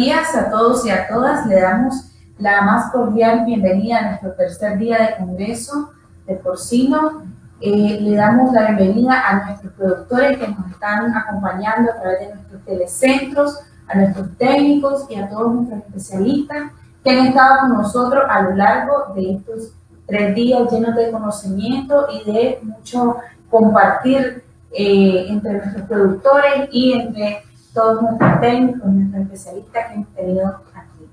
días a todos y a todas. Le damos la más cordial bienvenida a nuestro tercer día de Congreso de Porcino. Le damos la bienvenida a nuestros productores que nos están acompañando a través de nuestros telecentros, a nuestros técnicos y a todos nuestros especialistas que han estado con nosotros a lo largo de estos 3 días llenos de conocimiento y de mucho compartir entre nuestros productores y entre todos nuestros técnicos, nuestros especialistas que hemos tenido aquí.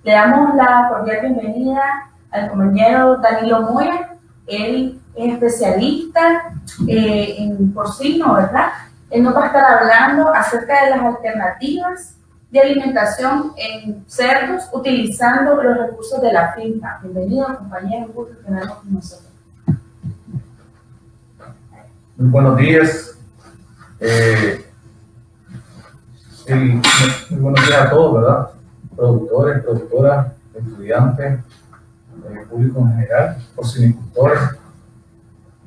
Le damos la cordial bienvenida al compañero Danilo Moya. Él es especialista en porcino, ¿verdad? Él nos va a estar hablando acerca de las alternativas de alimentación en cerdos utilizando los recursos de la finca. Bienvenido, compañero, un gusto tenerlo con nosotros. Muy buenos días. Muy buenos días a todos, ¿verdad? Productores, productoras, estudiantes, público en general, porcinicultores.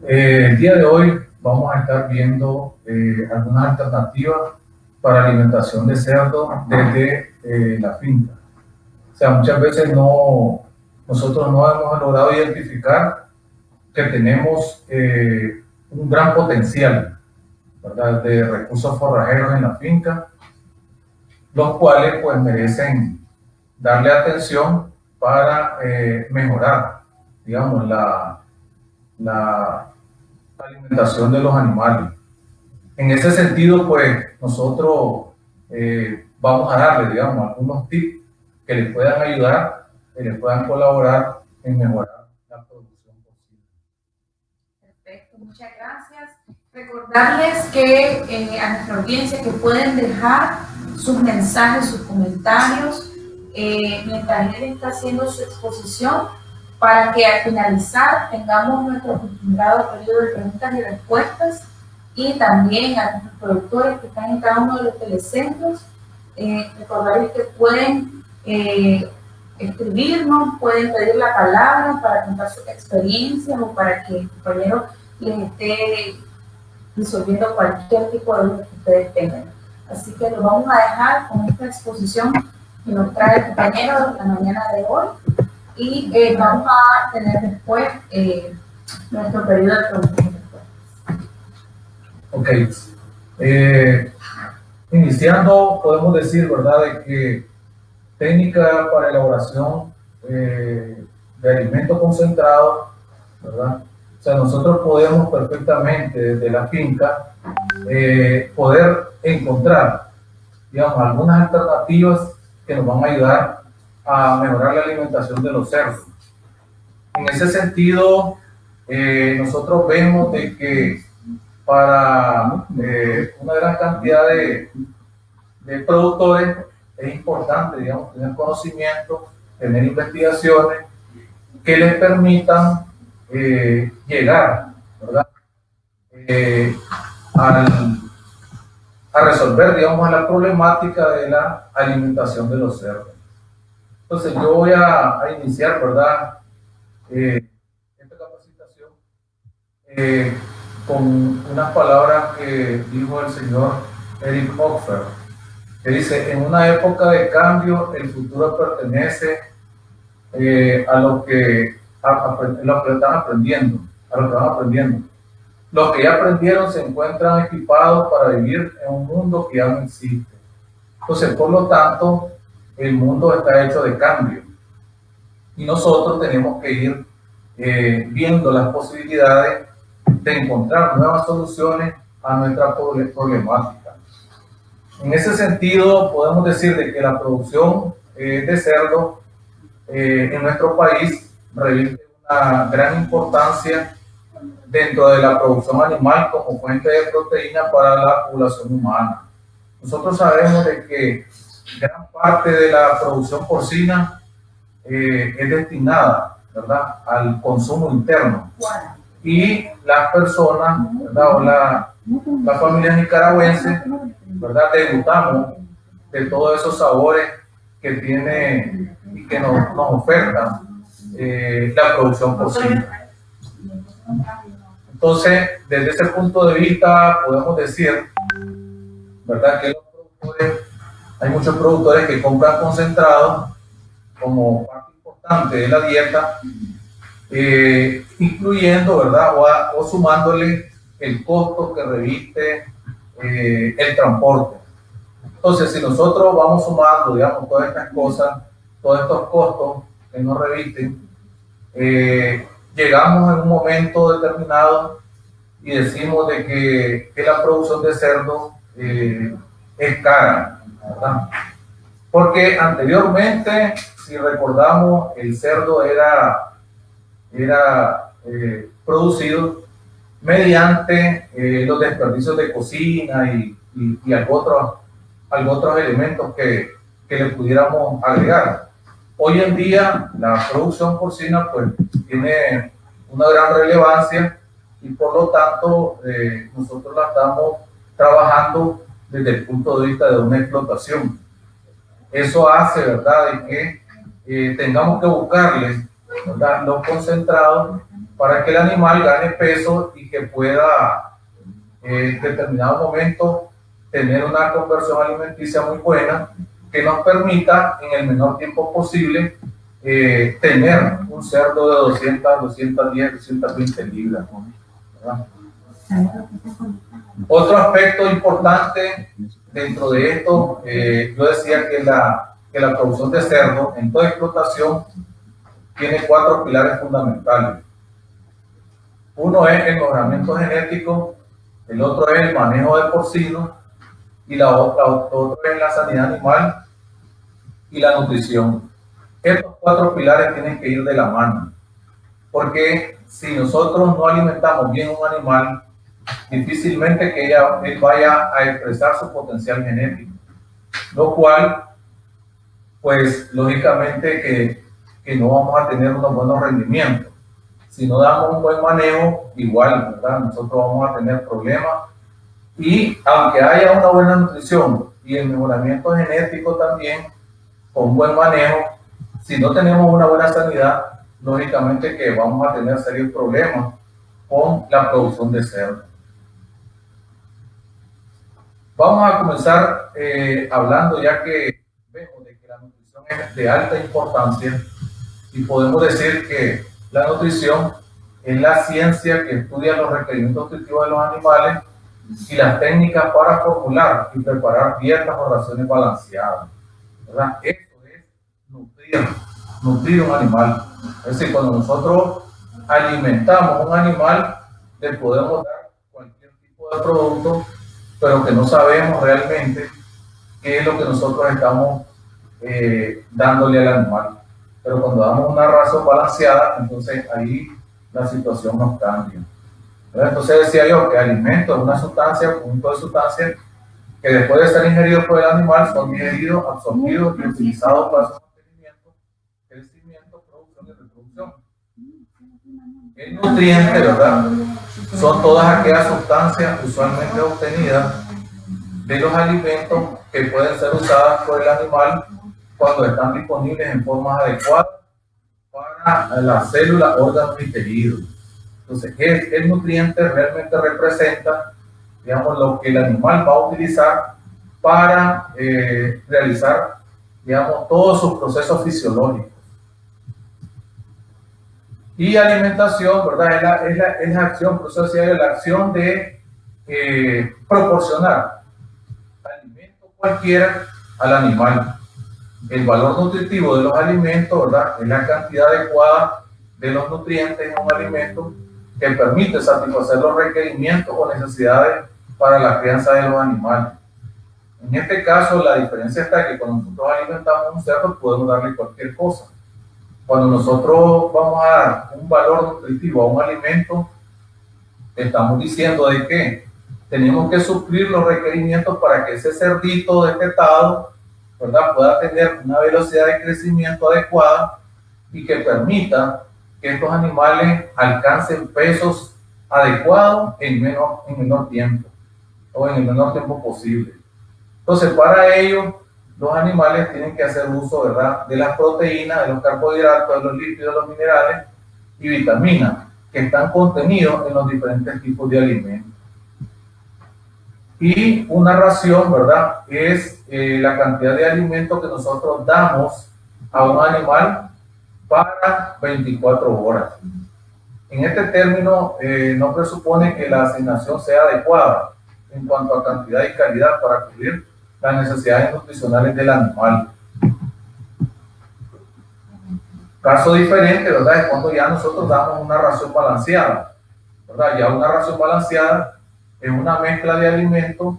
El día de hoy vamos a estar viendo algunas alternativas para alimentación de cerdo desde la finca. O sea, muchas veces nosotros no hemos logrado identificar que tenemos un gran potencial, ¿verdad?, de recursos forrajeros en la finca, los cuales pues merecen darle atención para mejorar, digamos, la alimentación de los animales. En ese sentido, pues nosotros vamos a darle, digamos, algunos tips que les puedan ayudar, que les puedan colaborar en mejorar la producción porcina. Perfecto, muchas gracias. Recordarles que a nuestra audiencia que pueden dejar sus mensajes, sus comentarios, mientras él está haciendo su exposición, para que al finalizar tengamos nuestro acostumbrado periodo de preguntas y respuestas, y también a nuestros productores que están en cada uno de los telecentros, recordarles que pueden escribirnos, pueden pedir la palabra para contar sus experiencias o para que el compañero les esté resolviendo cualquier tipo de duda que ustedes tengan. Así que lo vamos a dejar con esta exposición que nos trae el compañero la mañana de hoy, y vamos a tener después nuestro periodo de preguntas. Ok. Iniciando, podemos decir, ¿verdad?, de que técnica para elaboración de alimentos concentrados, ¿verdad? O sea, nosotros podemos perfectamente desde la finca poder encontrar, digamos, algunas alternativas que nos van a ayudar a mejorar la alimentación de los cerdos. En ese sentido, nosotros vemos de que para una gran cantidad de productores es importante, digamos, tener conocimiento, tener investigaciones que les permitan llegar, ¿verdad?, a resolver, digamos, la problemática de la alimentación de los cerdos. Entonces yo voy a iniciar, ¿verdad?, esta capacitación con unas palabras que dijo el señor Eric Hoffer, que dice: en una época de cambio, el futuro pertenece a los que están aprendiendo, a los que van aprendiendo. Los que ya aprendieron se encuentran equipados para vivir en un mundo que ya no existe. Entonces, por lo tanto, el mundo está hecho de cambio y nosotros tenemos que ir viendo las posibilidades de encontrar nuevas soluciones a nuestra problemática. En ese sentido, podemos decir de que la producción de cerdo en nuestro país reviste una gran importancia dentro de la producción animal como fuente de proteína para la población humana. Nosotros sabemos de que gran parte de la producción porcina es destinada, ¿verdad?, al consumo interno. Y las personas, ¿verdad?, o la familia nicaragüense, ¿verdad?, degustamos de todos esos sabores que tiene y que nos ofertan la producción porcina. Entonces, desde ese punto de vista, podemos decir, ¿verdad?, que los productores Hay muchos productores que compran concentrados como parte importante de la dieta, incluyendo, ¿verdad? O sumándole el costo que reviste el transporte. Entonces, si nosotros vamos sumando, digamos, todas estas cosas, todos estos costos que nos revisten, llegamos en un momento determinado y decimos de que la producción de cerdo es cara, ¿verdad? Porque anteriormente, si recordamos, el cerdo era producido mediante los desperdicios de cocina y algo otros elementos que le pudiéramos agregar. Hoy en día la producción porcina pues tiene una gran relevancia y por lo tanto nosotros la estamos trabajando desde el punto de vista de una explotación. Eso hace, ¿verdad?, de que tengamos que buscarle, ¿verdad?, los concentrados para que el animal gane peso y que pueda en determinado momento tener una conversión alimenticia muy buena que nos permita en el menor tiempo posible tener un cerdo de 200, 210, 220 libras, ¿verdad? Otro aspecto importante dentro de esto, yo decía que la producción de cerdo en toda explotación tiene 4 pilares fundamentales. Uno es el mejoramiento genético, el otro es el manejo de porcinos y otro es la sanidad animal y la nutrición. Estos 4 pilares tienen que ir de la mano, porque si nosotros no alimentamos bien un animal, difícilmente que él vaya a expresar su potencial genético, lo cual, pues lógicamente que no vamos a tener unos buenos rendimientos. Si no damos un buen manejo, igual, ¿verdad?, nosotros vamos a tener problemas. Y aunque haya una buena nutrición y el mejoramiento genético también, con buen manejo, si no tenemos una buena sanidad, lógicamente que vamos a tener serios problemas con la producción de cerdo. Vamos a comenzar hablando, ya que vemos de que la nutrición es de alta importancia y podemos decir que la nutrición es la ciencia que estudia los requerimientos nutritivos de los animales y las técnicas para formular y preparar dietas o raciones balanceadas, ¿verdad? Esto es nutrir un animal. Es decir, cuando nosotros alimentamos un animal, le podemos dar cualquier tipo de producto, pero que no sabemos realmente qué es lo que nosotros estamos dándole al animal. Pero cuando damos una ración balanceada, entonces ahí la situación nos cambia. Entonces decía yo que alimento es una sustancia, un conjunto de sustancias que después de ser ingeridos por el animal son digeridos, absorbidos y utilizados para su mantenimiento, crecimiento, producción y reproducción. El nutriente, ¿verdad?, son todas aquellas sustancias usualmente obtenidas de los alimentos que pueden ser usadas por el animal cuando están disponibles en formas adecuadas para las células, órganos y tejidos. Entonces, el nutriente realmente representa, digamos, lo que el animal va a utilizar para realizar, digamos, todos sus procesos fisiológicos. Y alimentación, ¿verdad?, es la acción, por eso decía yo, la acción de proporcionar alimento cualquiera al animal. El valor nutritivo de los alimentos, ¿verdad?, es la cantidad adecuada de los nutrientes en un alimento que permite satisfacer los requerimientos o necesidades para la crianza de los animales. En este caso, la diferencia está que cuando nosotros alimentamos un cerdo podemos darle cualquier cosa. Cuando nosotros vamos a dar un valor nutritivo a un alimento, estamos diciendo de que tenemos que suplir los requerimientos para que ese cerdito destetado, ¿verdad?, pueda tener una velocidad de crecimiento adecuada y que permita que estos animales alcancen pesos adecuados en menor tiempo o en el menor tiempo posible. Entonces, para ello, los animales tienen que hacer uso, ¿verdad?, de las proteínas, de los carbohidratos, de los lípidos, de los minerales y vitaminas que están contenidos en los diferentes tipos de alimentos. Y una ración, ¿verdad?, es la cantidad de alimento que nosotros damos a un animal para 24 horas. En este término, no presupone que la asignación sea adecuada en cuanto a cantidad y calidad para cubrir las necesidades nutricionales del animal. Caso diferente, ¿verdad?, es cuando ya nosotros damos una ración balanceada, ¿verdad? Ya una ración balanceada es una mezcla de alimentos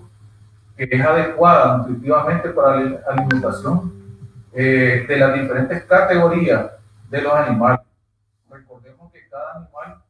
que es adecuada nutritivamente para la alimentación de las diferentes categorías de los animales. Recordemos que cada animal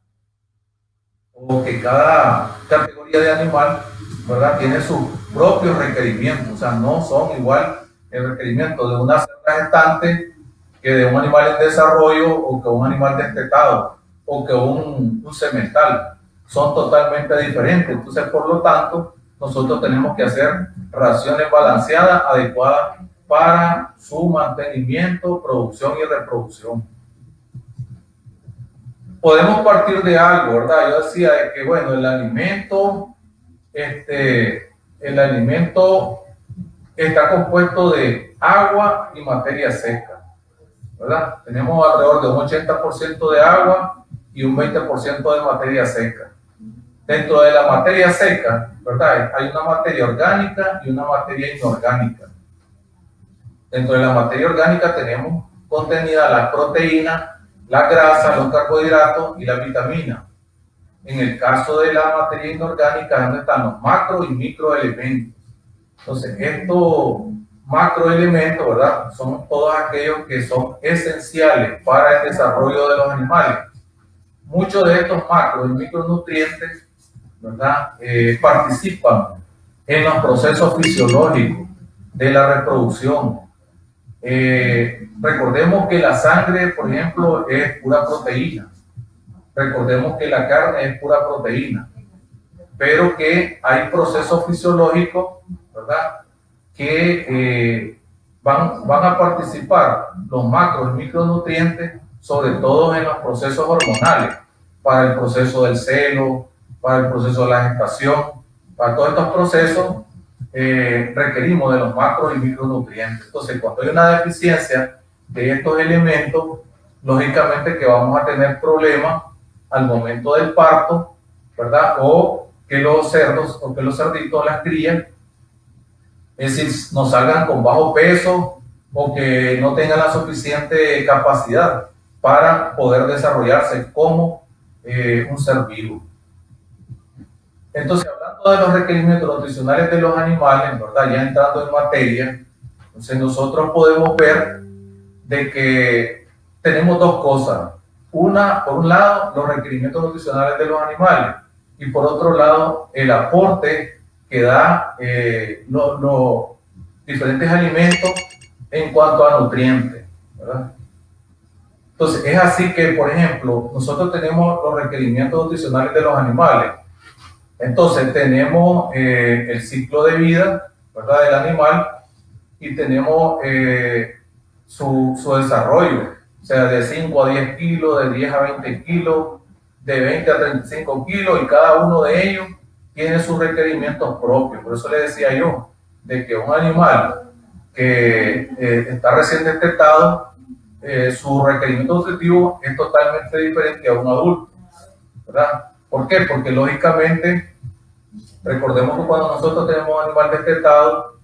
o que cada categoría de animal, ¿verdad?, tiene sus propios requerimientos. O sea, no son igual el requerimiento de una cerda gestante que de un animal en desarrollo, o que un animal destetado, o que un semental. Son totalmente diferentes. Entonces, por lo tanto, nosotros tenemos que hacer raciones balanceadas, adecuadas para su mantenimiento, producción y reproducción. Podemos partir de algo, ¿verdad? Yo decía de que, bueno, el alimento está compuesto de agua y materia seca, ¿verdad? Tenemos alrededor de un 80% de agua y un 20% de materia seca. Dentro de la materia seca, ¿verdad?, hay una materia orgánica y una materia inorgánica. Dentro de la materia orgánica tenemos contenida la proteína, la grasa, los carbohidratos y la vitamina. En el caso de la materia inorgánica es donde están los macro y microelementos. Entonces, estos macroelementos, ¿verdad?, son todos aquellos que son esenciales para el desarrollo de los animales. Muchos de estos macro y micronutrientes, ¿verdad?, participan en los procesos fisiológicos de la reproducción. Recordemos que la sangre, por ejemplo, es pura proteína. Recordemos que la carne es pura proteína, pero que hay procesos fisiológicos, ¿verdad?, que van a participar los macro y micronutrientes, sobre todo en los procesos hormonales, para el proceso del celo, para el proceso de la gestación. Para todos estos procesos requerimos de los macro y micronutrientes. Entonces, cuando hay una deficiencia de estos elementos, lógicamente que vamos a tener problemas al momento del parto, ¿verdad? O que los cerdos o que los cerditos, las crías, es decir, no salgan con bajo peso o que no tengan la suficiente capacidad para poder desarrollarse como un ser vivo. Entonces, hablando de los requerimientos nutricionales de los animales, ¿verdad?, ya entrando en materia, entonces nosotros podemos ver de que tenemos dos cosas. Una, por un lado, los requerimientos nutricionales de los animales, y por otro lado, el aporte que da los diferentes alimentos en cuanto a nutrientes, ¿verdad? Entonces, es así que, por ejemplo, nosotros tenemos los requerimientos nutricionales de los animales. Entonces, tenemos el ciclo de vida, ¿verdad?, del animal, y tenemos su desarrollo, o sea, de 5 a 10 kilos, de 10 a 20 kilos, de 20 a 35 kilos, y cada uno de ellos tiene sus requerimientos propios. Por eso le decía yo, de que un animal que está recién destetado, su requerimiento nutritivo es totalmente diferente a un adulto, ¿verdad? ¿Por qué? Porque lógicamente, recordemos que cuando nosotros tenemos un animal destetado,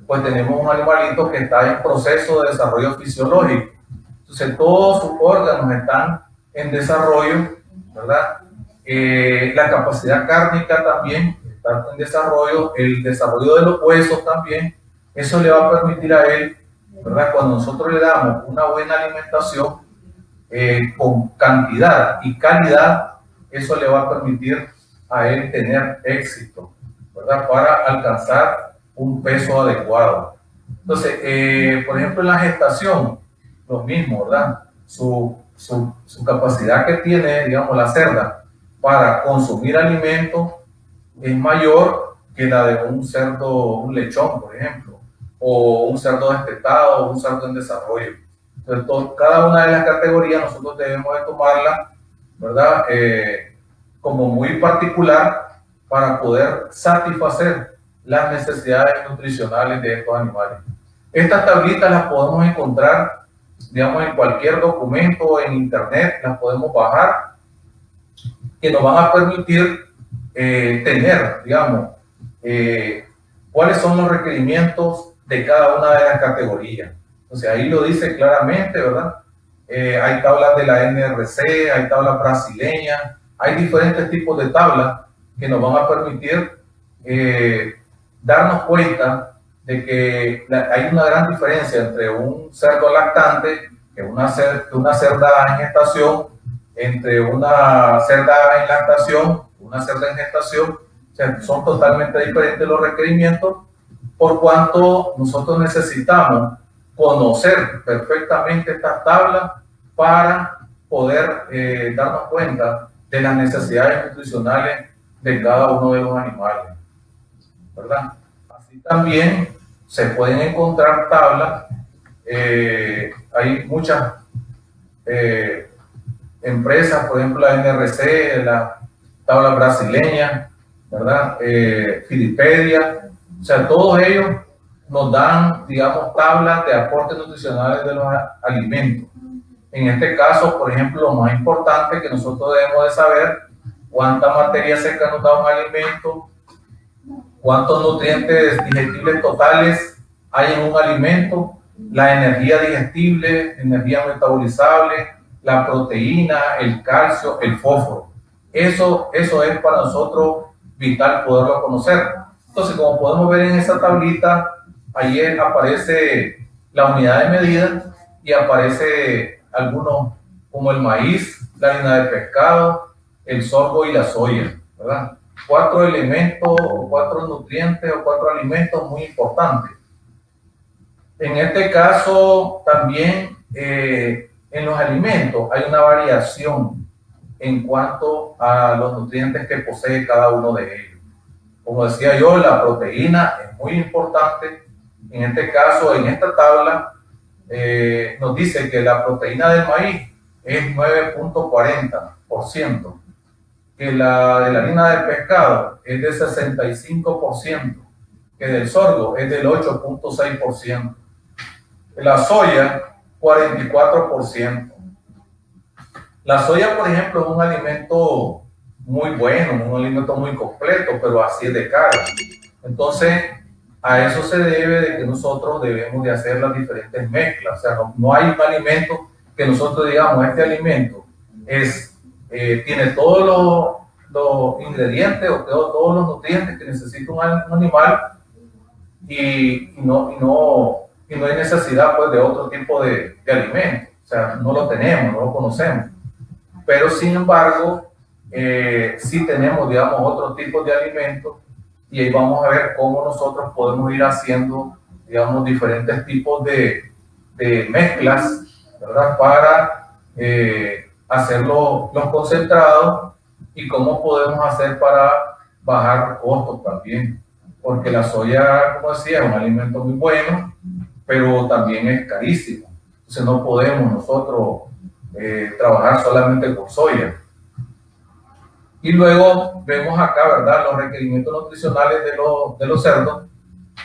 pues tenemos un animalito que está en proceso de desarrollo fisiológico. Entonces, todos sus órganos están en desarrollo, ¿verdad? La capacidad cárnica también está en desarrollo, el desarrollo de los huesos también. Eso le va a permitir a él, ¿verdad?, cuando nosotros le damos una buena alimentación con cantidad y calidad, eso le va a permitir a él tener éxito, ¿verdad?, para alcanzar un peso adecuado. Entonces, por ejemplo, en la gestación, lo mismo, ¿verdad? Su capacidad que tiene, digamos, la cerda para consumir alimentos es mayor que la de un cerdo, un lechón, por ejemplo, o un cerdo destetado, o un cerdo en desarrollo. Entonces, cada una de las categorías nosotros debemos de tomarla, ¿verdad?, como muy particular para poder satisfacer las necesidades nutricionales de estos animales. Estas tablitas las podemos encontrar, digamos, en cualquier documento, en internet, las podemos bajar, que nos van a permitir tener, digamos, cuáles son los requerimientos de cada una de las categorías. Entonces ahí lo dice claramente, ¿verdad? Hay tablas de la NRC, hay tablas brasileñas, hay diferentes tipos de tablas que nos van a permitir darnos cuenta de que hay una gran diferencia entre un cerdo lactante, que una cerda en gestación, entre una cerda en lactación, una cerda en gestación. O sea, son totalmente diferentes los requerimientos, por cuanto nosotros necesitamos conocer perfectamente estas tablas para poder darnos cuenta de las necesidades nutricionales de cada uno de los animales, ¿verdad? Así también se pueden encontrar tablas, hay muchas empresas, por ejemplo la NRC, la tabla brasileña, ¿verdad? Fidipedia, o sea, todos ellos nos dan, digamos, tablas de aportes nutricionales de los alimentos. En este caso, por ejemplo, lo más importante que nosotros debemos de saber, cuánta materia seca nos da un alimento, cuántos nutrientes digestibles totales hay en un alimento, la energía digestible, energía metabolizable, la proteína, el calcio, el fósforo. Eso es para nosotros vital poderlo conocer. Entonces, como podemos ver en esta tablita, ahí aparece la unidad de medida y aparece algunos como el maíz, la harina de pescado, el sorgo y la soya, ¿verdad? 4 elementos o 4 nutrientes o 4 alimentos muy importantes. En este caso también en los alimentos hay una variación en cuanto a los nutrientes que posee cada uno de ellos. Como decía yo, la proteína es muy importante. En este caso, en esta tabla, nos dice que la proteína del maíz es 9.40%, que la de la harina de pescado es de 65%, que del sorgo es del 8.6%, la soya 44%. La soya, por ejemplo, es un alimento muy bueno, un alimento muy completo, pero así es de caro. Entonces, a eso se debe de que nosotros debemos de hacer las diferentes mezclas. O sea, no hay un alimento que nosotros digamos, este alimento tiene todos los ingredientes o todos los nutrientes que necesita un animal y no hay necesidad pues, de otro tipo de alimento. O sea, no lo tenemos, no lo conocemos. Pero sin embargo, sí tenemos, digamos, otro tipo de alimentos y ahí vamos a ver cómo nosotros podemos ir haciendo, digamos, diferentes tipos de mezclas, ¿verdad? Para hacer los concentrados y cómo podemos hacer para bajar costos también. Porque la soya, como decía, es un alimento muy bueno, pero también es carísimo. Entonces no podemos nosotros trabajar solamente con soya. Y luego vemos acá, ¿verdad? Los requerimientos nutricionales de los cerdos,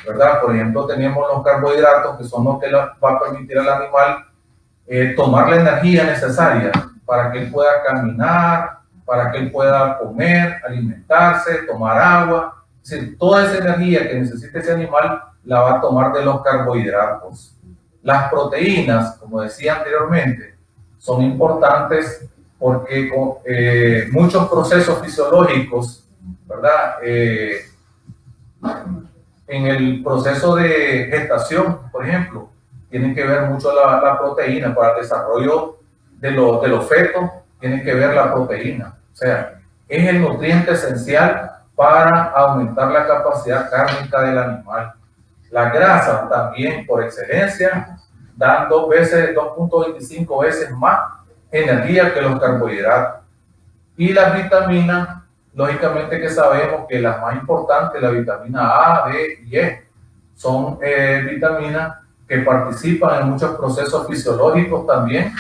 ¿verdad? Por ejemplo, tenemos los carbohidratos, que son los que va a permitir al animal tomar la energía necesaria para que él pueda caminar, para que él pueda comer, alimentarse, tomar agua. Es decir, toda esa energía que necesita ese animal la va a tomar de los carbohidratos. Las proteínas, como decía anteriormente, son importantes porque muchos procesos fisiológicos, ¿verdad? En el proceso de gestación, por ejemplo, tienen que ver mucho la proteína. Para el desarrollo de los fetos, tienen que ver la proteína. O sea, es el nutriente esencial para aumentar la capacidad cárnica del animal. La grasa también, por excelencia, dan 2.25 veces más energía que los carbohidratos. Y las vitaminas, lógicamente que sabemos que las más importantes, la vitamina A, D y E, son vitaminas que participan en muchos procesos fisiológicos también,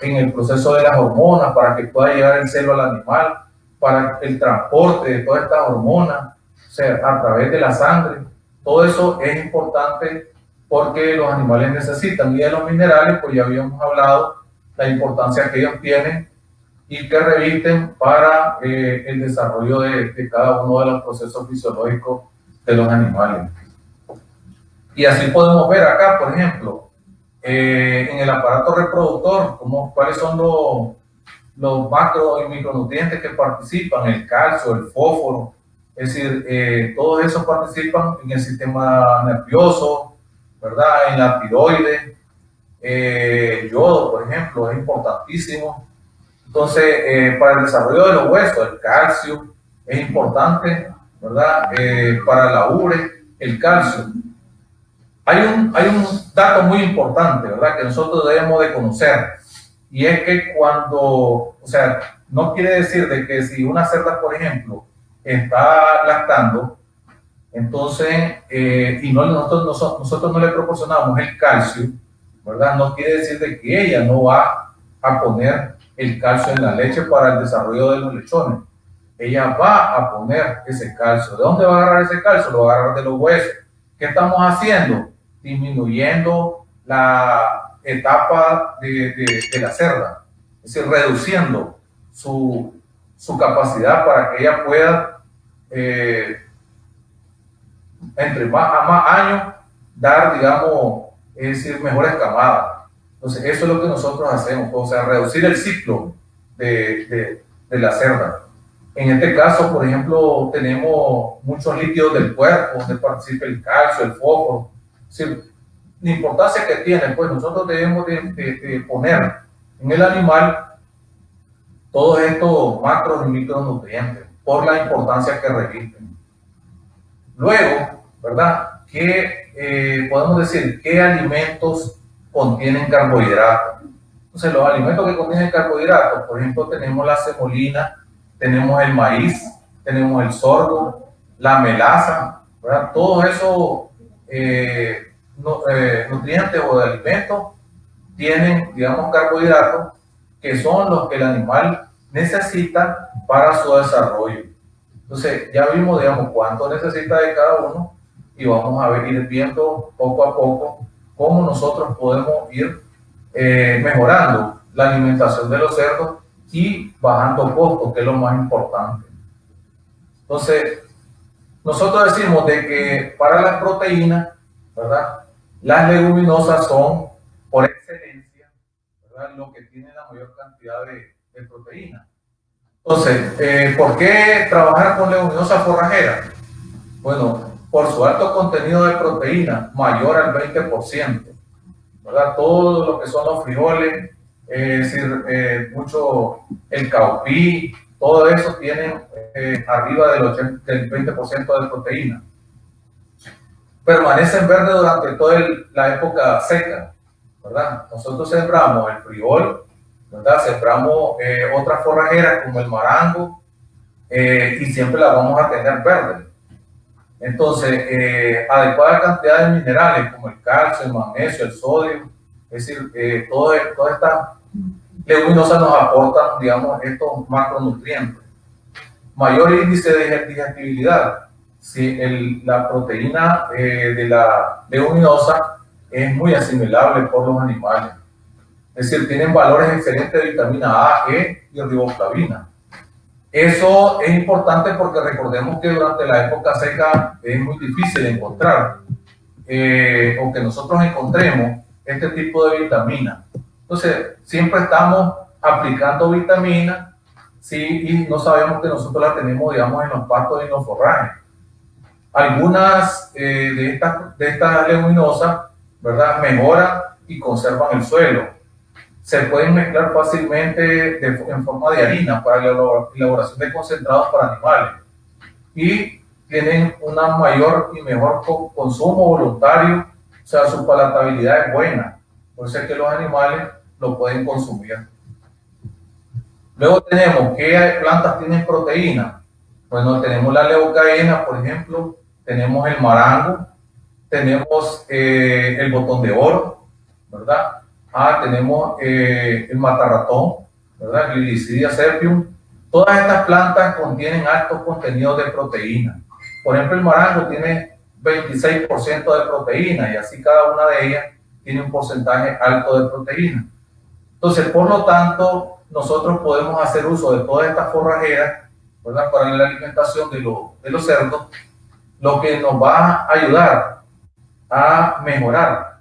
en el proceso de las hormonas, para que pueda llegar el celo al animal, para el transporte de todas estas hormonas. O sea, a través de la sangre. Todo eso es importante porque los animales necesitan. Y de los minerales, pues ya habíamos hablado la importancia que ellos tienen y que revisten para el desarrollo de cada uno de los procesos fisiológicos de los animales. Y así podemos ver acá, por ejemplo, en el aparato reproductor, cuáles son los macro y micronutrientes que participan, el calcio, el fósforo, es decir, todos esos participan en el sistema nervioso, ¿verdad? En la tiroides, el yodo, por ejemplo, es importantísimo. Entonces, para el desarrollo de los huesos, el calcio es importante, ¿verdad? Para la ubre, el calcio. Hay un dato muy importante, ¿verdad? Que nosotros debemos de conocer. Y es que cuando, o sea, no quiere decir de que si una cerda, por ejemplo, está lactando, entonces, y nosotros no le proporcionamos el calcio, ¿verdad? No quiere decir de que ella no va a poner el calcio en la leche para el desarrollo de los lechones. Ella va a poner ese calcio. ¿De dónde va a agarrar ese calcio? Lo va a agarrar de los huesos. ¿Qué estamos haciendo? Disminuyendo la etapa de la cerda, es decir, reduciendo su capacidad para que ella pueda, entre más años, dar, digamos, es decir, mejores camadas. Entonces, eso es lo que nosotros hacemos, o sea, reducir el ciclo de la cerda. En este caso, por ejemplo, tenemos muchos líquidos del cuerpo donde participa el calcio, el fósforo. Es decir, la importancia que tiene, pues nosotros debemos de poner en el animal todos estos macros y micronutrientes por la importancia que revisten. Luego, ¿verdad? ¿Qué podemos decir? ¿Qué alimentos contienen carbohidratos? Entonces, los alimentos que contienen carbohidratos, por ejemplo, tenemos la semolina, tenemos el maíz, tenemos el sorgo, la melaza, ¿verdad? Todos esos nutrientes o de alimentos tienen, digamos, carbohidratos que son los que el animal necesita para su desarrollo. Entonces, ya vimos, digamos, cuánto necesita de cada uno y vamos a ir viendo poco a poco cómo nosotros podemos ir mejorando la alimentación de los cerdos y bajando costos, que es lo más importante. Entonces, nosotros decimos de que para las proteínas, ¿verdad? Las leguminosas son, por excelencia, ¿verdad? Lo que tiene la mayor cantidad de proteínas. Entonces, ¿por qué trabajar con leguminosas forrajeras? Bueno, por su alto contenido de proteína, mayor al 20%, ¿verdad? Todo lo que son los frijoles, es decir, mucho el caupí, todo eso tiene arriba del 20% de proteína. Permanecen verdes durante toda la época seca, ¿verdad? Nosotros sembramos el frijol, ¿verdad? Sembramos otras forrajeras como el marango y siempre las vamos a tener verdes. Entonces, adecuada cantidad de minerales como el calcio, el magnesio, el sodio, es decir, todas estas leguminosas nos aportan, digamos, estos macronutrientes. Mayor índice de digestibilidad. Si la proteína de la leguminosa es muy asimilable por los animales. Es decir, tienen valores excelentes de vitamina A, E y riboflavina. Eso es importante porque recordemos que durante la época seca es muy difícil encontrar o que nosotros encontremos este tipo de vitamina. Entonces, siempre estamos aplicando vitamina, sí, y no sabemos que nosotros la tenemos, digamos, en los pastos y en los forrajes. Algunas de estas leguminosas, ¿verdad?, mejoran y conservan el suelo. Se pueden mezclar fácilmente en forma de harina para la elaboración de concentrados para animales y tienen una mayor y mejor consumo voluntario, o sea, su palatabilidad es buena, por eso es que los animales lo pueden consumir. Luego tenemos, ¿qué plantas tienen proteína? Bueno, tenemos la leucaena, por ejemplo, tenemos el marango, tenemos el botón de oro, ¿verdad? Tenemos el matarratón, ¿verdad? Gliricidia sepium. Todas estas plantas contienen altos contenidos de proteína. Por ejemplo, el marango tiene 26% de proteína y así cada una de ellas tiene un porcentaje alto de proteína. Entonces, por lo tanto, nosotros podemos hacer uso de todas estas forrajeras, ¿verdad?, para la alimentación de los cerdos, lo que nos va a ayudar a mejorar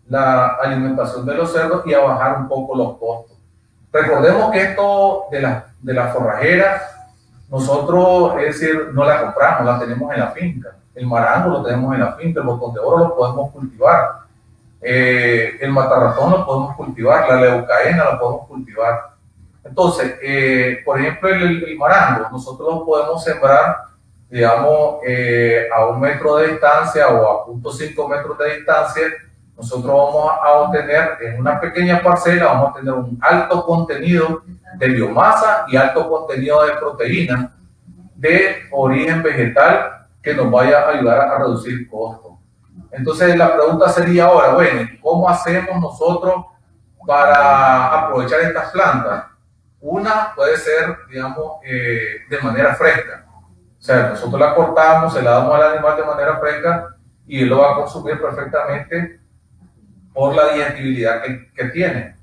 la alimentación de los cerdos y a bajar un poco los costos. Recordemos que esto de las forrajeras, nosotros, es decir, no la compramos, la tenemos en la finca. El marango lo tenemos en la finca, el botón de oro lo podemos cultivar, el matarratón lo podemos cultivar, la leucaena la podemos cultivar. Entonces, por ejemplo, el marango, nosotros lo podemos sembrar, digamos, a 1 metro de distancia o a 0.5 metros de distancia. Nosotros vamos a obtener en una pequeña parcela, vamos a tener un alto contenido de biomasa y alto contenido de proteína de origen vegetal que nos vaya a ayudar a reducir costos. Entonces la pregunta sería ahora, bueno, ¿cómo hacemos nosotros para aprovechar estas plantas? Una puede ser, digamos, de manera fresca. O sea, nosotros la cortamos, se la damos al animal de manera fresca y él lo va a consumir perfectamente por la digestibilidad que tiene.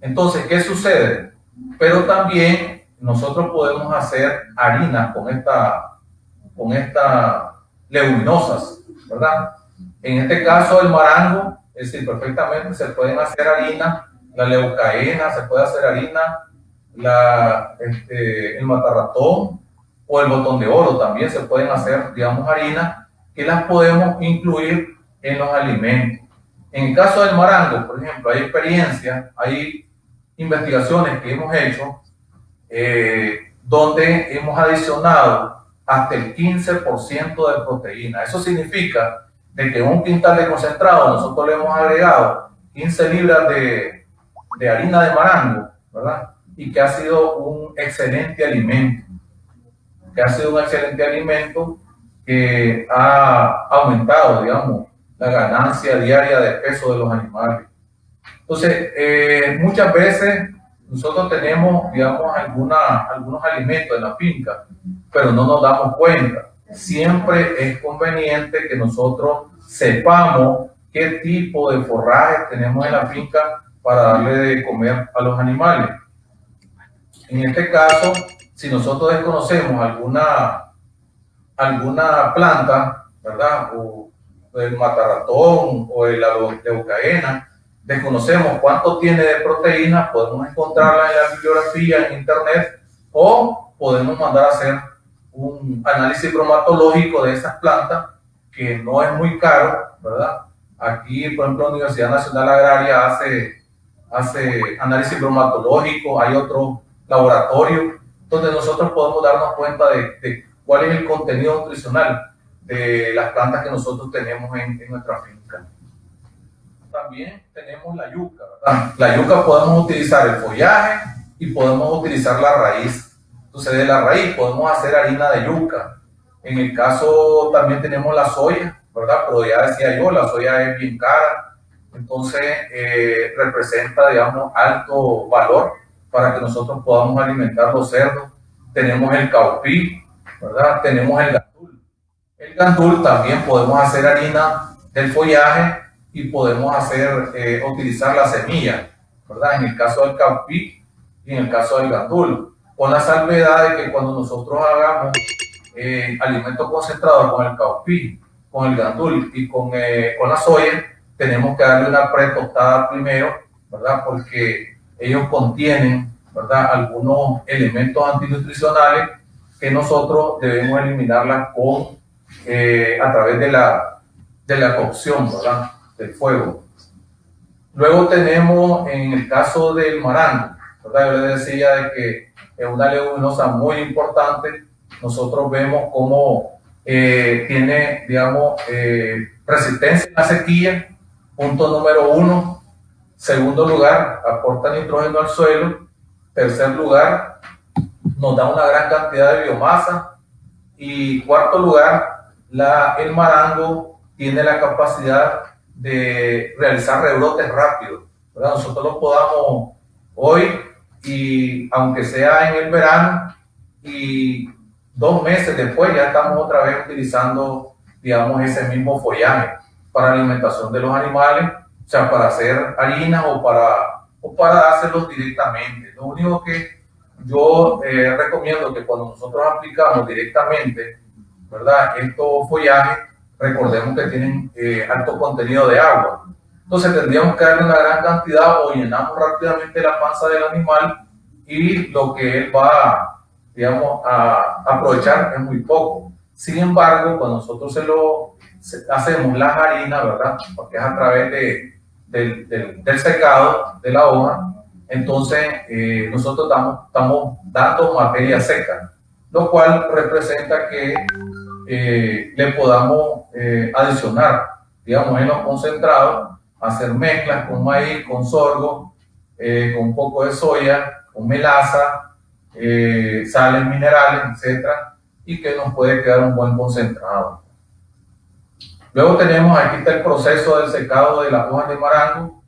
Entonces, ¿qué sucede? Pero también nosotros podemos hacer harinas con estas leguminosas, ¿verdad? En este caso, el marango, es decir, perfectamente se pueden hacer harina, la leucaena, se puede hacer harina, el matarratón o el botón de oro también se pueden hacer, digamos, harina, que las podemos incluir en los alimentos. En el caso del marango, por ejemplo, hay experiencias, hay investigaciones que hemos hecho donde hemos adicionado hasta el 15% de proteína. Eso significa de que en un quintal de concentrado nosotros le hemos agregado 15 libras de harina de marango, ¿verdad? Y que ha sido un excelente alimento, que ha aumentado, digamos, la ganancia diaria de peso de los animales. Entonces, muchas veces nosotros tenemos, digamos, algunos alimentos en la finca, pero no nos damos cuenta. Siempre es conveniente que nosotros sepamos qué tipo de forraje tenemos en la finca para darle de comer a los animales. En este caso, si nosotros desconocemos alguna planta, ¿verdad?, o el matarratón o la leucaena, desconocemos cuánto tiene de proteína, podemos encontrarla en la bibliografía, en internet, o podemos mandar a hacer un análisis bromatológico de esas plantas, que no es muy caro, ¿verdad? Aquí, por ejemplo, la Universidad Nacional Agraria hace análisis bromatológico, hay otro laboratorio donde nosotros podemos darnos cuenta de cuál es el contenido nutricional de las plantas que nosotros tenemos en nuestra finca. También tenemos la yuca, ¿verdad? La yuca podemos utilizar el follaje y podemos utilizar la raíz. Entonces, de la raíz podemos hacer harina de yuca. En el caso también tenemos la soya, ¿verdad? Pero ya decía yo, la soya es bien cara, entonces representa, digamos, alto valor para que nosotros podamos alimentar los cerdos. Tenemos el caupí, ¿verdad? Tenemos el gandul. El gandul también podemos hacer harina del follaje y podemos utilizar la semilla, ¿verdad? En el caso del caupí y en el caso del gandul, con la salvedad de que cuando nosotros hagamos alimentos concentrados con el caupí, con el gandul y con la soya, tenemos que darle una pretostada primero, ¿verdad? Porque ellos contienen, ¿verdad?, algunos elementos antinutricionales que nosotros debemos eliminarlas a través de la cocción, ¿verdad?, del fuego. Luego tenemos, en el caso del marango, ¿verdad?, yo les decía de que es una leguminosa muy importante. Nosotros vemos cómo tiene, digamos, resistencia a la sequía, punto número 1. Segundo lugar, aporta nitrógeno al suelo. Tercer lugar, nos da una gran cantidad de biomasa. Y cuarto lugar, el marango tiene la capacidad de realizar rebrotes rápidos, ¿verdad? Nosotros lo podamos hoy, y aunque sea en el verano, y 2 meses después ya estamos otra vez utilizando, digamos, ese mismo follaje para alimentación de los animales, o sea, para hacer harinas o para dárselos directamente. Lo único que yo recomiendo que cuando nosotros aplicamos directamente, ¿verdad?, estos follajes, recordemos que tienen alto contenido de agua. Entonces tendríamos que darle una gran cantidad o llenamos rápidamente la panza del animal y lo que él va, digamos, a aprovechar es muy poco. Sin embargo, cuando nosotros hacemos las harinas, ¿verdad?, porque es a través del secado de la hoja, entonces nosotros estamos dando materia seca, lo cual representa que le podamos adicionar, digamos, en los concentrados, hacer mezclas con maíz, con sorgo, con un poco de soya, con melaza, sales minerales, etcétera, y que nos puede quedar un buen concentrado. Luego tenemos, aquí está el proceso del secado de las hojas de marango.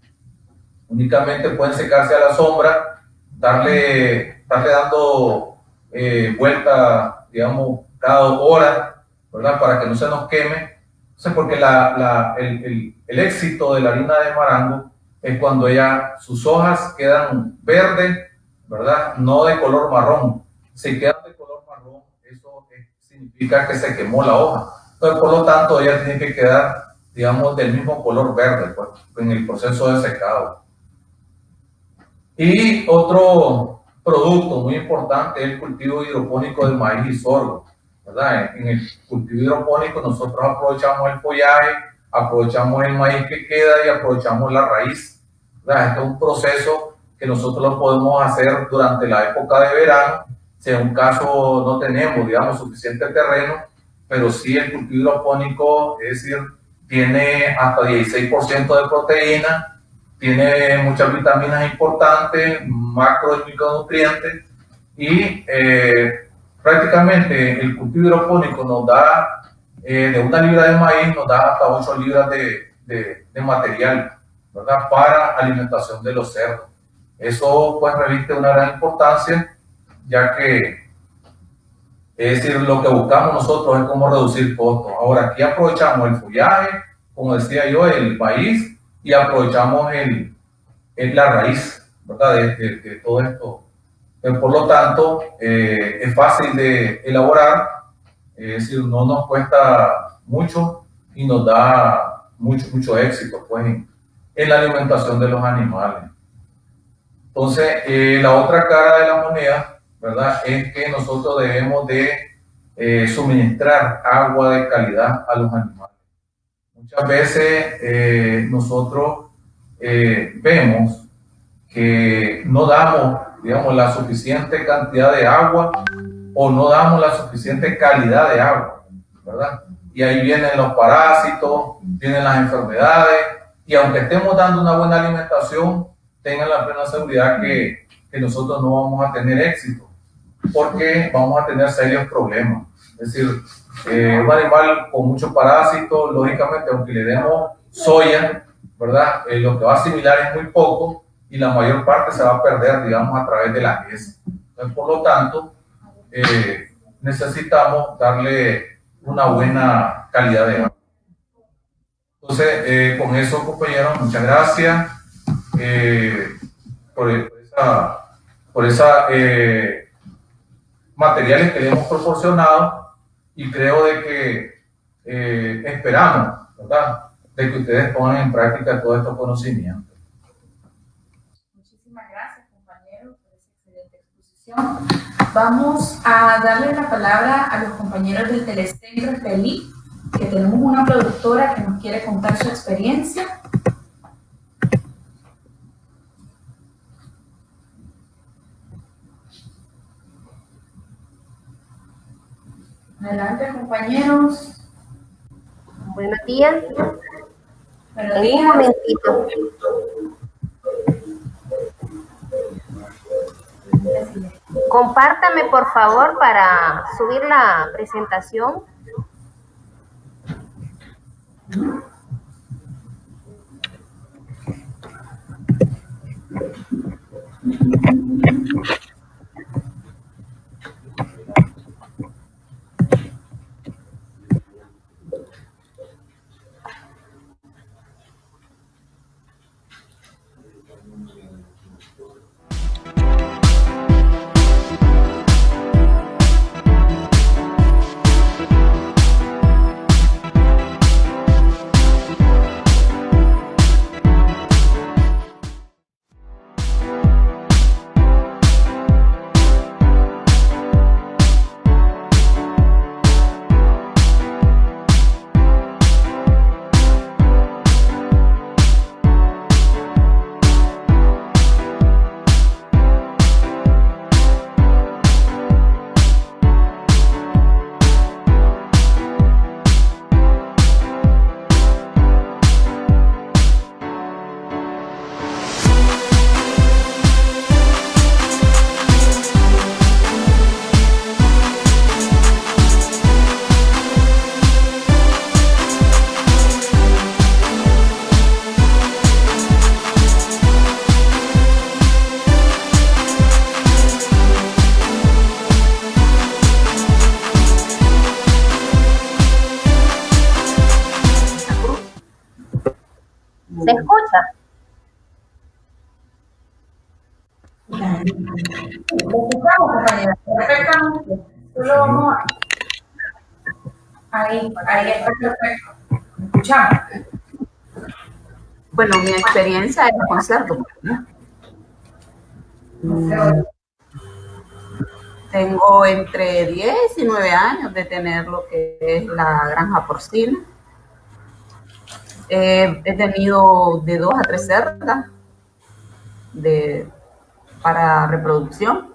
Únicamente pueden secarse a la sombra, darle dando vuelta, digamos, cada hora, ¿verdad?, para que no se nos queme. Entonces, porque el éxito de la harina de marango es cuando sus hojas quedan verdes, ¿verdad?, no de color marrón. Si quedan de color marrón, eso significa que se quemó la hoja. Entonces, por lo tanto, ella tiene que quedar, digamos, del mismo color verde, pues, en el proceso de secado. Y otro producto muy importante es el cultivo hidropónico del maíz y sorgo, ¿verdad? En el cultivo hidropónico nosotros aprovechamos el follaje, aprovechamos el maíz que queda y aprovechamos la raíz, ¿verdad? Este es un proceso que nosotros lo podemos hacer durante la época de verano. Si en un caso no tenemos, digamos, suficiente terreno, pero sí el cultivo hidropónico, es decir, tiene hasta 16% de proteína, tiene muchas vitaminas importantes, macro y micronutrientes, y prácticamente el cultivo hidropónico nos da, de 1 libra de maíz, nos da hasta 8 libras de material, ¿verdad?, para alimentación de los cerdos. Eso pues reviste una gran importancia, ya que, es decir, lo que buscamos nosotros es cómo reducir costos. Ahora, aquí aprovechamos el follaje, como decía yo, el maíz, y aprovechamos la raíz, ¿verdad?, de todo esto. Por lo tanto, es fácil de elaborar, es decir, no nos cuesta mucho y nos da mucho éxito, pues, en la alimentación de los animales. Entonces, la otra cara de la moneda, ¿verdad?, es que nosotros debemos de suministrar agua de calidad a los animales. Muchas veces nosotros vemos que no damos, digamos, la suficiente cantidad de agua o no damos la suficiente calidad de agua, ¿verdad? Y ahí vienen los parásitos, vienen las enfermedades, y aunque estemos dando una buena alimentación, tengan la plena seguridad que nosotros no vamos a tener éxito, porque vamos a tener serios problemas. Es decir, un animal con muchos parásitos, lógicamente, aunque le demos soya, ¿verdad?, lo que va a asimilar es muy poco y la mayor parte se va a perder, digamos, a través de la heces. Entonces, por lo tanto, necesitamos darle una buena calidad de agua. Entonces, con eso, compañeros, muchas gracias por esa materiales que le hemos proporcionado, y creo de que esperamos, ¿verdad?, de que ustedes pongan en práctica todos estos conocimientos. Muchísimas gracias, compañeros, por esa excelente exposición. Vamos a darle la palabra a los compañeros del Telecentro Estelí, que tenemos una productora que nos quiere contar su experiencia. Adelante, compañeros. Buenos días. Buenos días. Un momentito. Compártame, por favor, para subir la presentación. ¿Se escucha? Lo escuchamos, compañera, perfectamente. Solo vamos ahí está perfecto. Escuchamos. Bueno, mi experiencia en el concierto, ¿no? Tengo entre 10 y 9 años de tener lo que es la granja porcina. He tenido de 2 a 3 cerdas para reproducción.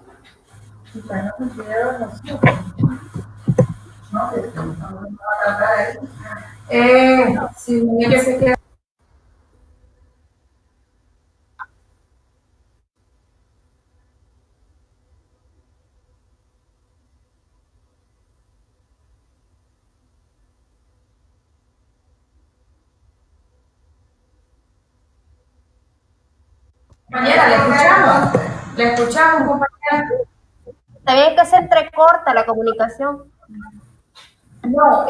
Si que se queda. Compañera, ¿le escuchamos, compañera? También que se entrecorta la comunicación. No, no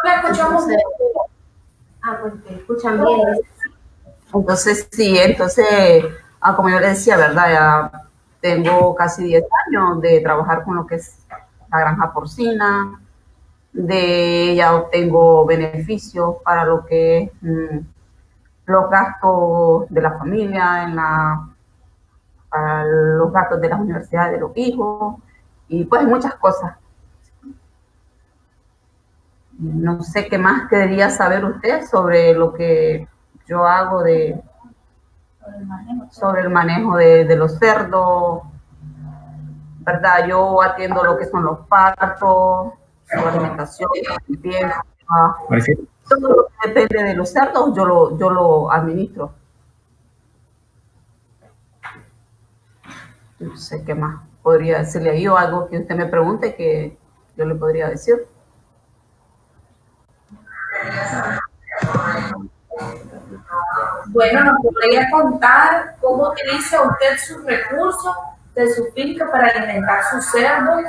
la escuchamos. Pues te escuchan bien. Entonces, sí, como yo le decía, ¿verdad? Ya tengo casi 10 años de trabajar con lo que es la granja porcina. De ella obtengo beneficios para lo que es los gastos de la familia, para los gastos de las universidades de los hijos y pues muchas cosas. No sé qué más quería saber usted sobre lo que yo hago sobre el manejo de los cerdos, ¿verdad? Yo atiendo lo que son los partos, su alimentación, limpieza, todo lo que depende de los cerdos, yo lo administro. No sé qué más podría decirle ahí o algo que usted me pregunte que yo le podría decir. Bueno, ¿nos podría contar cómo utiliza usted sus recursos de su finca para alimentar sus cerdos?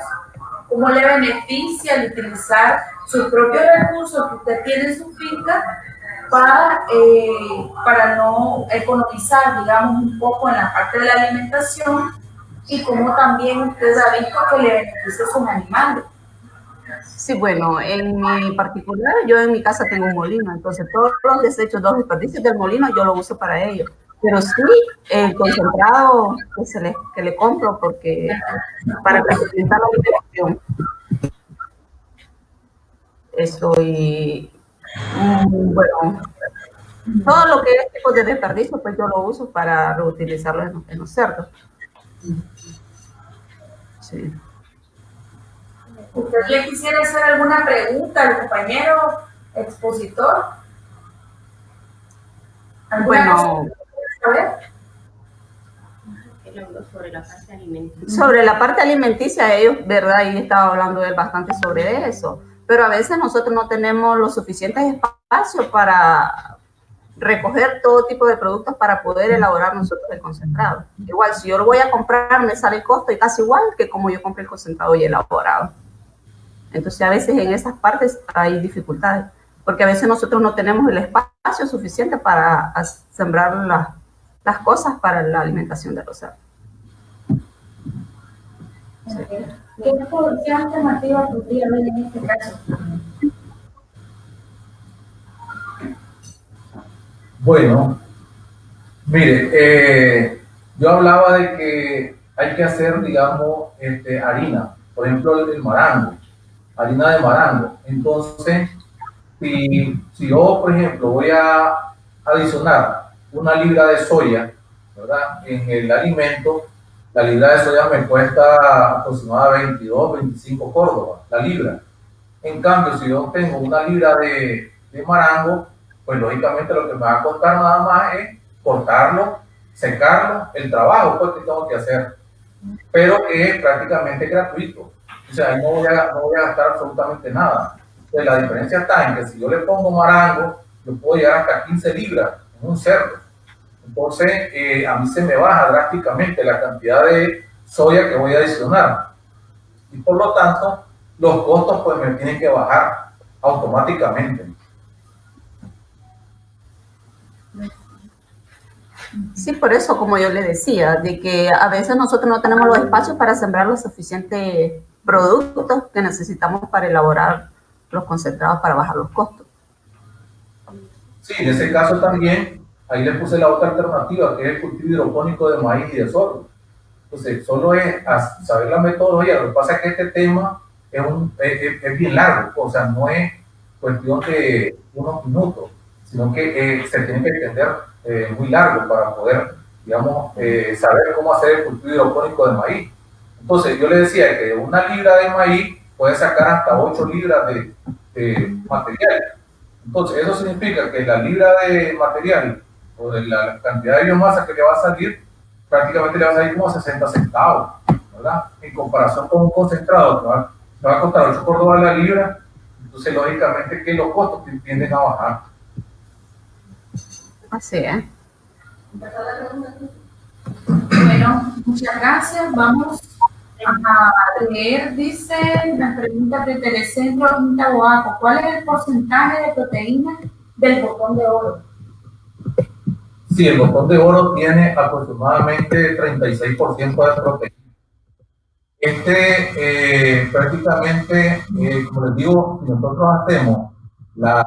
¿Cómo le beneficia el utilizar sus propios recursos que usted tiene en su finca para no economizar, digamos, un poco en la parte de la alimentación? Y cómo también usted ha visto que le beneficia a sus animales. Sí, bueno, en mi particular, yo en mi casa tengo un molino, entonces todos los desechos, los desperdicios del molino, yo lo uso para ello. Pero sí, el concentrado que le compro para complementar la alimentación. Eso y, bueno, todo lo que es tipo de desperdicio, pues yo lo uso para reutilizarlo en los cerdos. Sí. ¿Usted le quisiera hacer alguna pregunta al compañero expositor? Bueno, sobre la parte alimenticia, ellos, ¿verdad? Y estaba hablando él bastante sobre eso, pero a veces nosotros no tenemos los suficientes espacios para recoger todo tipo de productos para poder elaborar nosotros el concentrado. Igual, si yo lo voy a comprar, me sale el costo y casi igual que como yo compré el concentrado y elaborado. Entonces, a veces en esas partes hay dificultades, porque a veces nosotros no tenemos el espacio suficiente para sembrar las cosas para la alimentación de los cerdos. Sí. ¿Qué alternativa podría haber en este caso? Bueno, mire, yo hablaba de que hay que hacer, digamos, harina, por ejemplo, el marango, harina de marango. Entonces, si yo, por ejemplo, voy a adicionar 1 libra de soya, ¿verdad? En el alimento, la libra de soya me cuesta aproximadamente 22, 25 córdobas, la libra. En cambio, si yo tengo 1 libra de marango, pues lógicamente lo que me va a costar nada más es cortarlo, secarlo, el trabajo pues, que tengo que hacer, pero que es prácticamente gratuito. O sea, no voy a gastar absolutamente nada. Entonces, la diferencia está en que si yo le pongo marango, yo puedo llegar hasta 15 libras en un cerdo. Entonces, a mí se me baja drásticamente la cantidad de soya que voy a adicionar. Y por lo tanto, los costos pues me tienen que bajar automáticamente. Sí, por eso, como yo le decía, de que a veces nosotros no tenemos los espacios para sembrar los suficientes productos que necesitamos para elaborar los concentrados para bajar los costos. Sí, en ese caso también, ahí le puse la otra alternativa, que es el cultivo hidropónico de maíz y de sorgo. Entonces, solo es saber la metodología. Lo que pasa es que este tema es bien largo, o sea, no es cuestión de unos minutos, sino que se tiene que entender muy largo para poder, digamos, saber cómo hacer el cultivo hidropónico de maíz. Entonces, yo le decía que de 1 libra de maíz puede sacar hasta 8 libras de material. Entonces, eso significa que la libra de material o de la cantidad de biomasa que le va a salir, prácticamente le va a salir como 60 centavos, ¿verdad? En comparación con un concentrado que va a costar 8 córdobas la libra, entonces lógicamente que los costos tienden a bajar. Así es. Bueno, muchas gracias. Vamos a leer, dice la pregunta de Telecentro Intaboaco. ¿Cuál es el porcentaje de proteína del botón de oro? Sí, el botón de oro tiene aproximadamente 36% de proteína. Prácticamente, como les digo, si nosotros hacemos la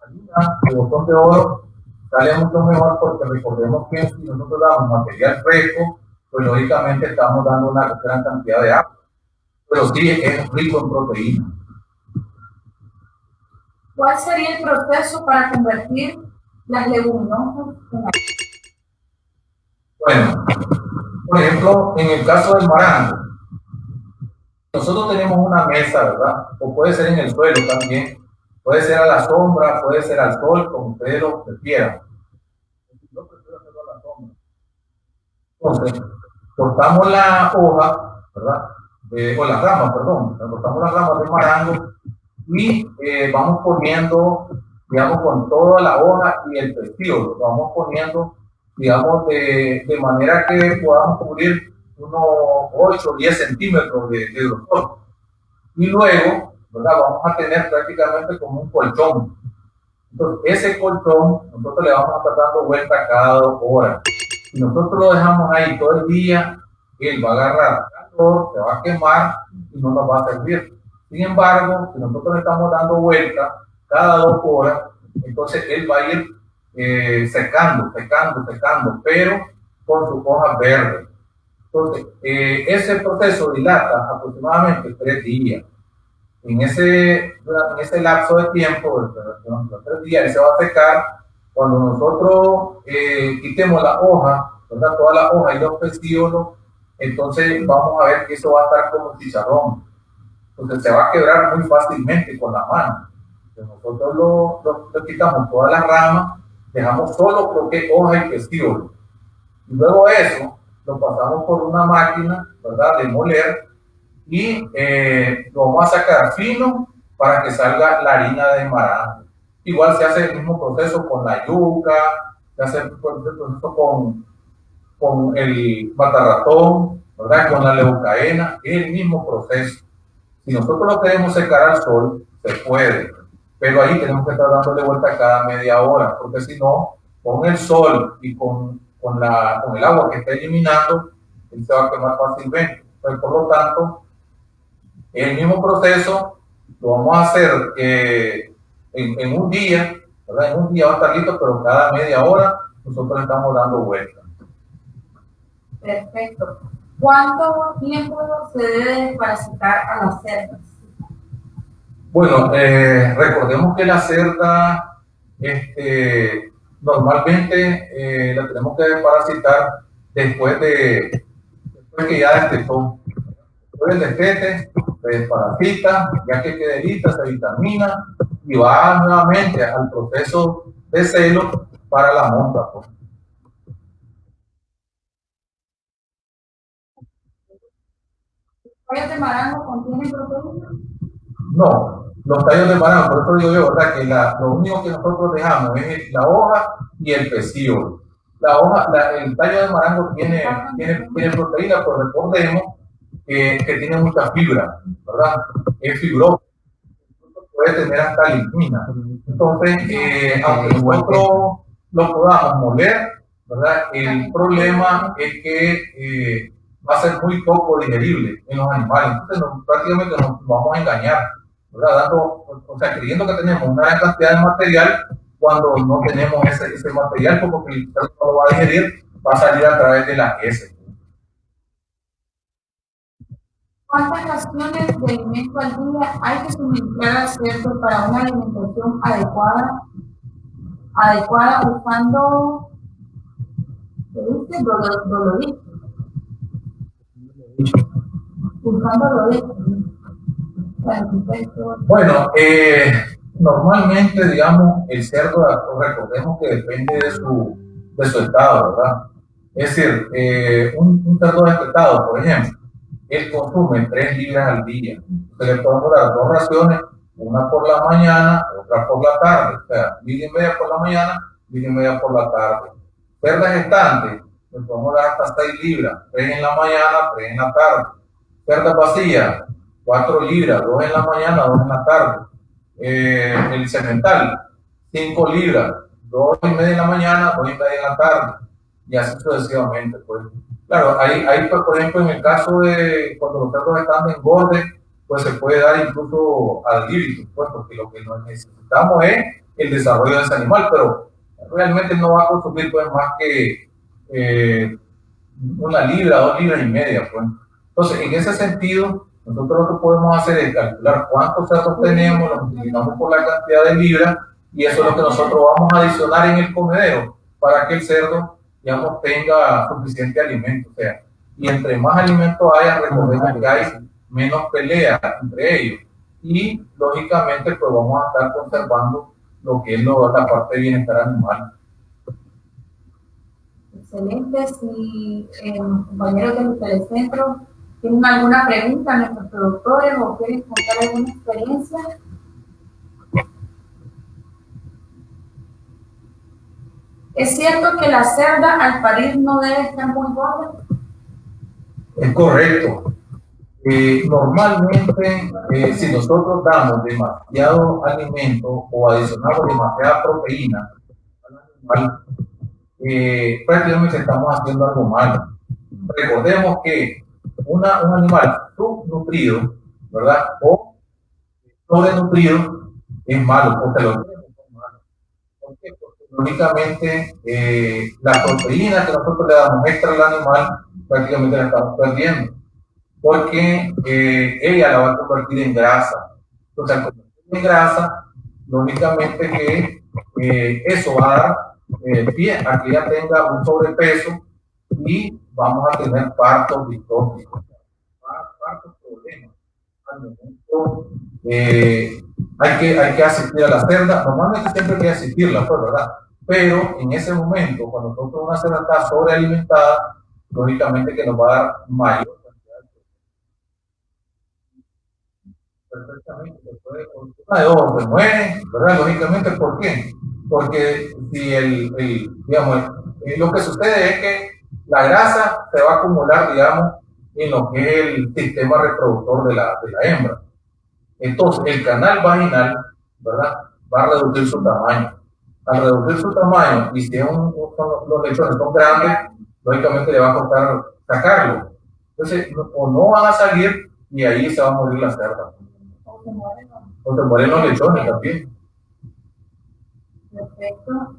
harina de botón de oro, sale mucho mejor porque recordemos que si nosotros damos material fresco, pues lógicamente estamos dando una gran cantidad de agua, pero sí es rico en proteína. ¿Cuál sería el proceso para convertir las leguminosas en harina? Bueno, por ejemplo, en el caso del marango, nosotros tenemos una mesa, ¿verdad? O puede ser en el suelo también, puede ser a la sombra, puede ser al sol, como ustedes lo prefieran. Yo prefiero hacerlo a la sombra. Entonces, cortamos la hoja, ¿verdad? O las ramas, perdón, cortamos las ramas de marango y vamos poniendo, digamos, con toda la hoja y el pecíolo, lo vamos poniendo, digamos, de manera que podamos cubrir unos 8 o 10 centímetros de grosor. Y luego, ¿verdad? Vamos a tener prácticamente como un colchón. Entonces, ese colchón, nosotros le vamos a estar dando vuelta cada 2 horas. Si nosotros lo dejamos ahí todo el día, él va a agarrar calor, se va a quemar y no nos va a servir. Sin embargo, si nosotros le estamos dando vuelta cada 2 horas, entonces él va a ir secando, pero con sus hojas verdes. Entonces, ese proceso dilata aproximadamente 3 días. En ese lapso de tiempo, los 3 días, él se va a secar. Cuando nosotros quitemos la hoja, ¿verdad? Toda la hoja y los pecíolos, entonces vamos a ver que eso va a estar como chicharrón. Entonces se va a quebrar muy fácilmente con la mano. Entonces nosotros lo quitamos todas las ramas, dejamos solo lo que es hoja y pecíolo. Y luego eso lo pasamos por una máquina, ¿verdad? De moler y lo vamos a sacar fino para que salga la harina de marango. Igual se hace el mismo proceso con la yuca, se hace el proceso con el matarratón, ¿verdad? Con la leucaena, es el mismo proceso. Si nosotros lo queremos secar al sol, se puede, pero ahí tenemos que estar dándole vuelta cada media hora, porque si no, con el sol y con el agua que está eliminando, él se va a quemar fácilmente. Entonces, por lo tanto, el mismo proceso lo vamos a hacer en un día, ¿verdad? En un día va a estar listo, pero cada media hora nosotros le estamos dando vuelta. Perfecto. ¿Cuánto tiempo se debe desparasitar a las cerdas? Bueno, recordemos que la cerda normalmente la tenemos que desparasitar después que ya destetó. Después del destete, se desparasita, ya que quede lista, se vitamina y va nuevamente al proceso de celo para la monta. Pues. ¿Los tallos de marango contienen proteína? No, los tallos de marango, por eso digo yo, ¿verdad? Que lo único que nosotros dejamos es la hoja y el pecíolo. El tallo de marango tiene proteína, pero recordemos que tiene mucha fibra, ¿verdad? Es fibroso, puede tener hasta lignina. Entonces, aunque nosotros lo podamos moler, ¿verdad? El problema es que va a ser muy poco digerible en los animales. Entonces, prácticamente nos vamos a engañar, ¿verdad? O sea, creyendo que tenemos una gran cantidad de material cuando no tenemos ese material, porque el cerdo no lo va a digerir, va a salir a través de las heces. ¿Cuántas raciones de alimento al día hay que suministrar al cerdo para una alimentación adecuada usando doloritos? Bueno, normalmente, digamos, el cerdo, recordemos que depende de su estado, ¿verdad? Es decir, un cerdo destetado, por ejemplo, él consume 3 libras al día. Entonces le podemos dar 2 raciones, una por la mañana, otra por la tarde. O sea, 1,5 por la mañana, 1,5 por la tarde. Cerdas gestantes, le podemos dar hasta 6 libras, 3 en la mañana, 3 en la tarde. Cerdas vacías, 4 libras, 2 en la mañana, 2 en la tarde. El semental, 5 libras, 2,5 en la mañana, 2,5 en la tarde. Y así sucesivamente, pues. Claro, ahí pues, por ejemplo, en el caso de cuando los cerdos están en engorde, pues se puede dar incluso al líbito, pues, porque lo que necesitamos es el desarrollo de ese animal, pero realmente no va a consumir pues más que 1 libra, 2,5 libras, pues. Entonces, en ese sentido, nosotros lo que podemos hacer es calcular cuántos cerdos tenemos, lo multiplicamos por la cantidad de libras, y eso es lo que nosotros vamos a adicionar en el comedero para que el cerdo, digamos, tenga suficiente alimento. O sea, y entre más alimento haya, recordemos que hay menos peleas entre ellos. Y, lógicamente, pues vamos a estar conservando lo que es la parte de bienestar animal. Excelente. Si compañeros del Telecentro tienen alguna pregunta a nuestros productores o quieren contar alguna experiencia. ¿Es cierto que la cerda al parir no debe estar muy gorda? Es correcto. Normalmente, si nosotros damos demasiado alimento o adicionamos demasiada proteína al animal, prácticamente estamos haciendo algo malo. Recordemos que un animal subnutrido, ¿verdad? O sobrenutrido es malo, porque los dos son malos. ¿Por qué? Porque lógicamente la proteína que nosotros le damos extra al animal prácticamente la estamos perdiendo, porque ella la va a convertir en grasa. Entonces, al convertirla en grasa, lógicamente que eso va a dar pie a que ella tenga un sobrepeso y vamos a tener partos distópicos, partos problemas. Al momento hay que asistir a la cerda, normalmente siempre hay que asistirla, pues, ¿verdad? Pero en ese momento, cuando nosotros una cerda está sobrealimentada, lógicamente que nos va a dar mayor cantidad de perfectamente, se puede, una de dos, se muere, ¿verdad? Lógicamente, ¿por qué? Porque si digamos, lo que sucede es que la grasa se va a acumular, digamos, en lo que es el sistema reproductor de la hembra. Entonces, el canal vaginal, ¿verdad? Va a reducir su tamaño. Al reducir su tamaño, y si los lechones son grandes, lógicamente le va a costar sacarlo. Entonces, o no van a salir y ahí se va a morir la cerda. O se mueren los lechones también. Perfecto.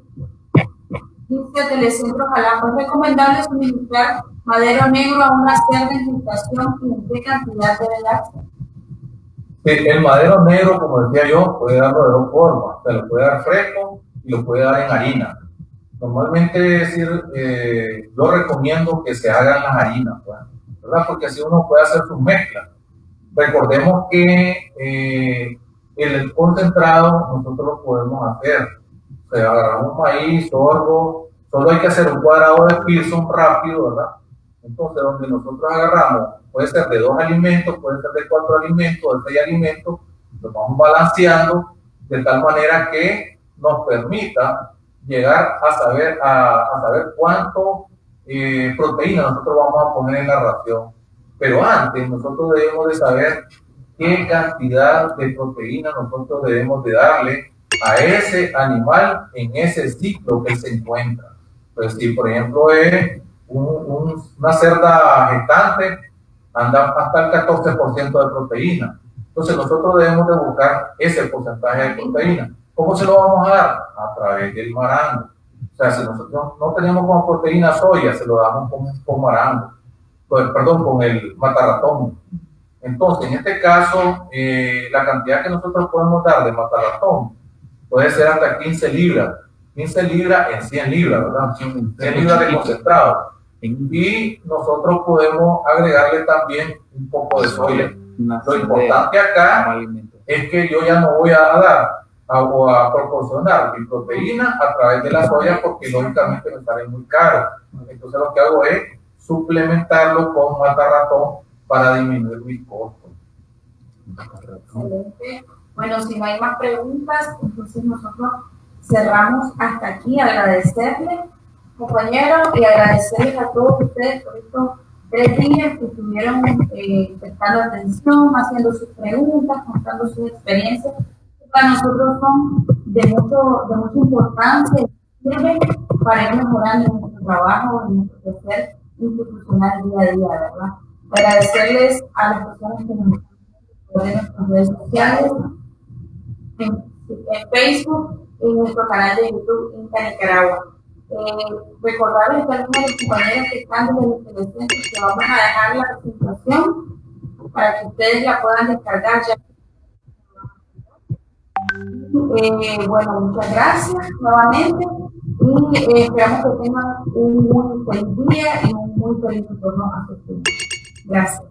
Dice Telecentro Jalapa, ¿es recomendable suministrar madero negro a una cerda en gestación y en qué cantidad debe darse? El madero negro, como decía yo, puede darlo de 2 formas. Se lo puede dar fresco y lo puede dar en harina. Normalmente, es decir, yo recomiendo que se hagan las harinas, pues, ¿verdad? Porque así uno puede hacer sus mezclas. Recordemos que el concentrado nosotros lo podemos hacer. O sea, agarramos maíz, sorgo, solo hay que hacer un cuadrado de Pearson rápido, ¿verdad? Entonces, donde nosotros agarramos, puede ser de 2 alimentos, puede ser de 4 alimentos, de 6 alimentos, los vamos balanceando de tal manera que nos permita llegar a saber cuánto proteína nosotros vamos a poner en la ración. Pero antes, nosotros debemos de saber qué cantidad de proteína nosotros debemos de darle a ese animal en ese ciclo que se encuentra. Pues si por ejemplo es una cerda gestante, anda hasta el 14% de proteína. Entonces nosotros debemos de buscar ese porcentaje de proteína. ¿Cómo se lo vamos a dar? A través del marango. O sea, si nosotros no tenemos como proteína soya, se lo damos con marango. Perdón, con el matarratón. Entonces, en este caso, la cantidad que nosotros podemos dar de matarratón puede ser hasta 15 libras. 15 libras en 100 libras, ¿verdad? 100 libras de concentrado. Y nosotros podemos agregarle también un poco de soya. Lo importante acá es que yo ya no voy a dar o a proporcionar mi proteína a través de la soya porque lógicamente me sale muy caro. Entonces lo que hago es suplementarlo con matarratón para disminuir mis costos. Excelente. Bueno, si no hay más preguntas, entonces nosotros cerramos hasta aquí. Agradecerles, compañeros, y agradecerles a todos ustedes por estos 3 días que estuvieron prestando atención, haciendo sus preguntas, contando sus experiencias. Para nosotros son de mucha importancia y sirven para ir mejorando nuestro trabajo y nuestro crecer institucional día a día, ¿verdad? Agradecerles a las personas que nos están viendo en nuestras redes sociales, en Facebook y en nuestro canal de YouTube Inca Nicaragua. Recordarles que algunos de los compañeros que están desde el telecentro que vamos a dejar la presentación para que ustedes la puedan descargar ya. Bueno, muchas gracias nuevamente y esperamos que tengan un muy feliz día y un muy feliz retorno a su estudio. Gracias.